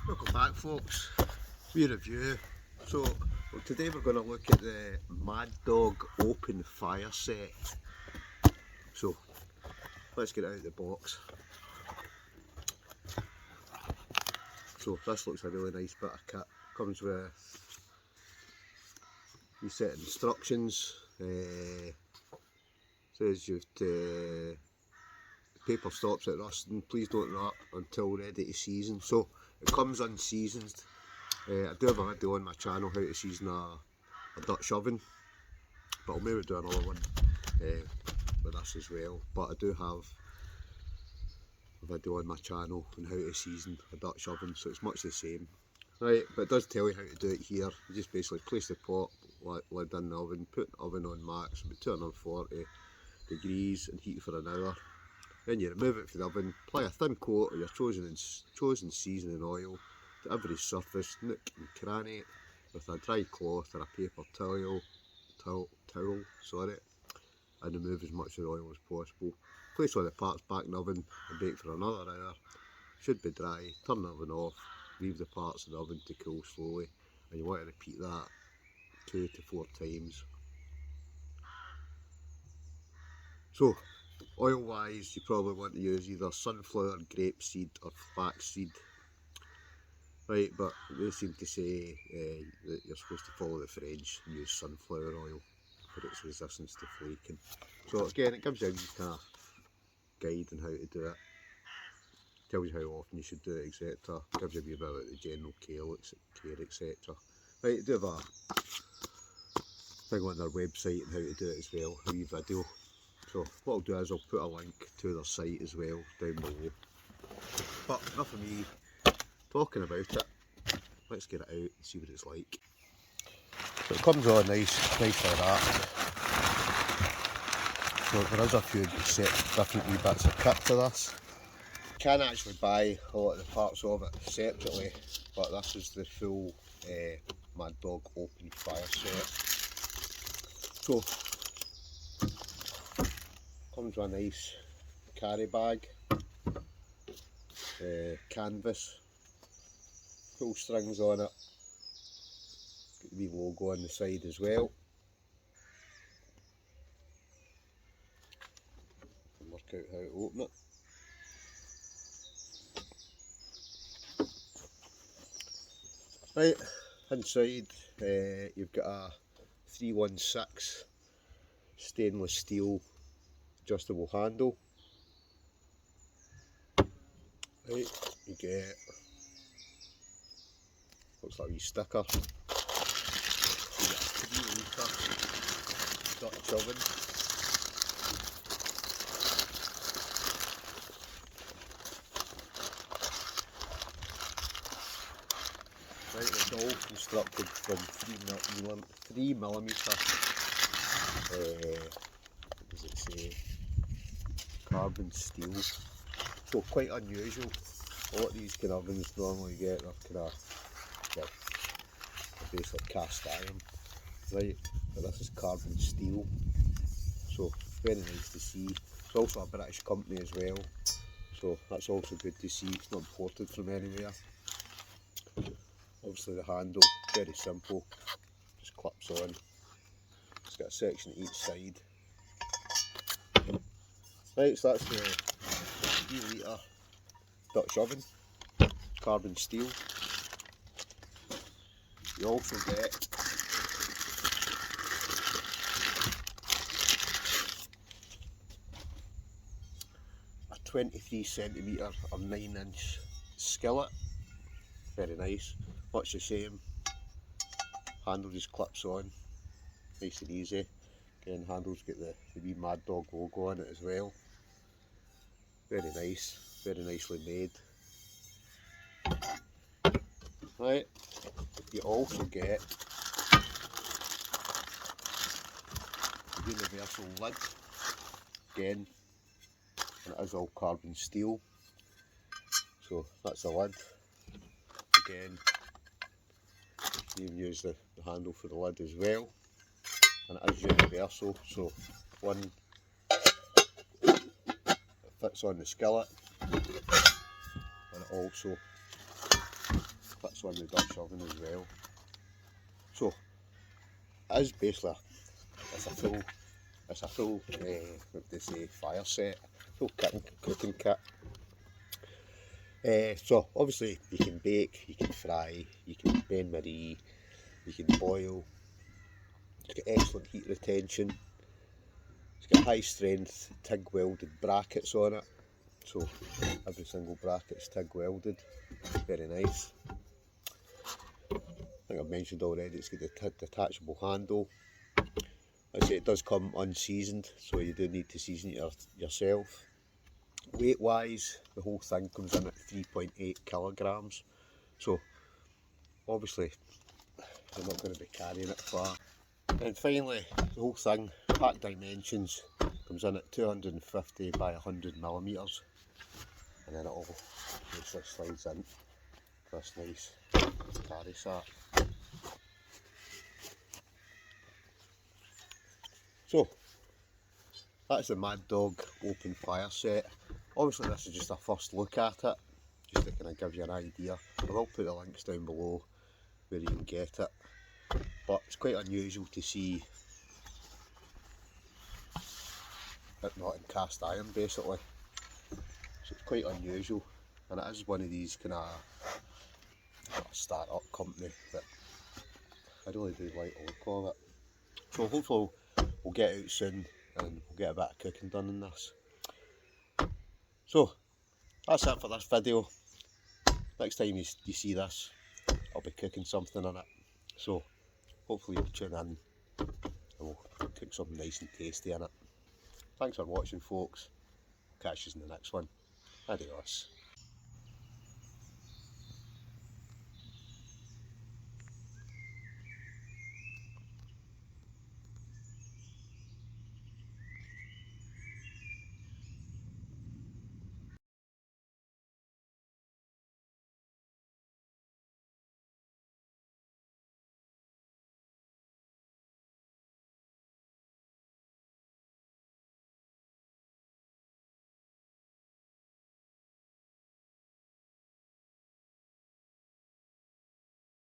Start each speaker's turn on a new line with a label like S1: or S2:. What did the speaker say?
S1: Welcome back, folks. We review. So today we're going to look at the Maddog Open fire set. So let's get it out of the box. So this looks a really nice bit of kit. Comes with you set instructions. Says you've to paper stops at rusting. Please don't wrap until ready to season. So it comes unseasoned. I do have a video on my channel how to season a Dutch oven, but I'll maybe do another one with this as well. But I do have a video on my channel on how to season a Dutch oven, so it's much the same. Right, but it does tell you how to do it here. You just basically place the pot, lid in the oven, put the oven on max, about 240 degrees and heat for an hour. Then you remove it from the oven, apply a thin coat of your chosen seasoning oil to every surface, nook and cranny with a dry cloth or a paper towel, and remove as much of the oil as possible. Place all the parts back in the oven and bake for another hour. Should be dry, turn the oven off, leave the parts in the oven to cool slowly, and you want to repeat that 2 to 4 times. So oil wise, you probably want to use either sunflower, grapeseed or flaxseed. Right, but they seem to say that you're supposed to follow the French and use sunflower oil for its resistance to flaking. So again, it gives you a wee kind of guide on how to do it. Tells you how often you should do it, etc. Gives you a wee bit about the general care, etc. Right, do have a thing on their website on how to do it as well, a wee video. So what I'll do is I'll put a link to their site as well down below. But enough of me talking about it. Let's get it out and see what it's like. So it comes on nice like that. So there is a few different wee bits of kit to this. You can actually buy a lot of the parts of it separately, but this is the full Maddog Open fire set. So comes with a nice carry bag, canvas, pull strings on it, got the wee logo on the side as well. And work out how to open it. Right, inside you've got a 316 stainless steel adjustable handle. Right, you get, looks like a wee sticker. You get a 3 litre Dutch oven. Right, it's all constructed from 3mm, what does it say, carbon steel. So quite unusual. A lot of these kind of ovens normally get are kind of, well, they're basically cast iron, right? But this is carbon steel, so very nice to see. It's also a British company as well, so that's also good to see. It's not imported from anywhere. Obviously the handle, very simple, just clips on. It's got a section each side. Right, so that's the 3 litre Dutch oven, carbon steel. You also get a 23cm or 9-inch skillet, very nice, much the same, handle just clips on, nice and easy. Again, handle's got the wee Maddog logo on it as well, very nice, very nicely made. Right, you also get a universal lid, again, and it is all carbon steel, so that's the lid. Again, you can use the handle for the lid as well, and it is universal, so one fits on the skillet, and it also bits on the Dutch oven as well. So it is basically it's a full what they say, fire set, full cooking kit. So obviously you can bake, you can fry, you can bain marie, you can boil. It's got excellent heat retention. It's got high strength TIG welded brackets on it. So every single bracket's TIG welded. Very nice. I think I've mentioned already it's got the detachable handle. Like I say, it does come unseasoned, so you do need to season it yourself. Weight wise, the whole thing comes in at 3.8 kilograms. So obviously you're not going to be carrying it far. And finally, the whole thing, pack dimensions, comes in at 250 by 100 millimeters, and then it all basically slides in this nice carry sack. So that's the Maddog Open fire set. Obviously this is just a first look at it, just to kind of give you an idea. I will put the links down below where you can get it, but it's quite unusual to see it not in cast iron basically, so it's quite unusual, and it is one of these kind of start-up company that I really do like the look of it. So hopefully we'll get out soon and we'll get a bit of cooking done in this. So that's it for this video. Next time you see this, I'll be cooking something in it, so hopefully you'll tune in and we'll cook something nice and tasty in it. Thanks for watching, folks. Catch you in the next one. Adios.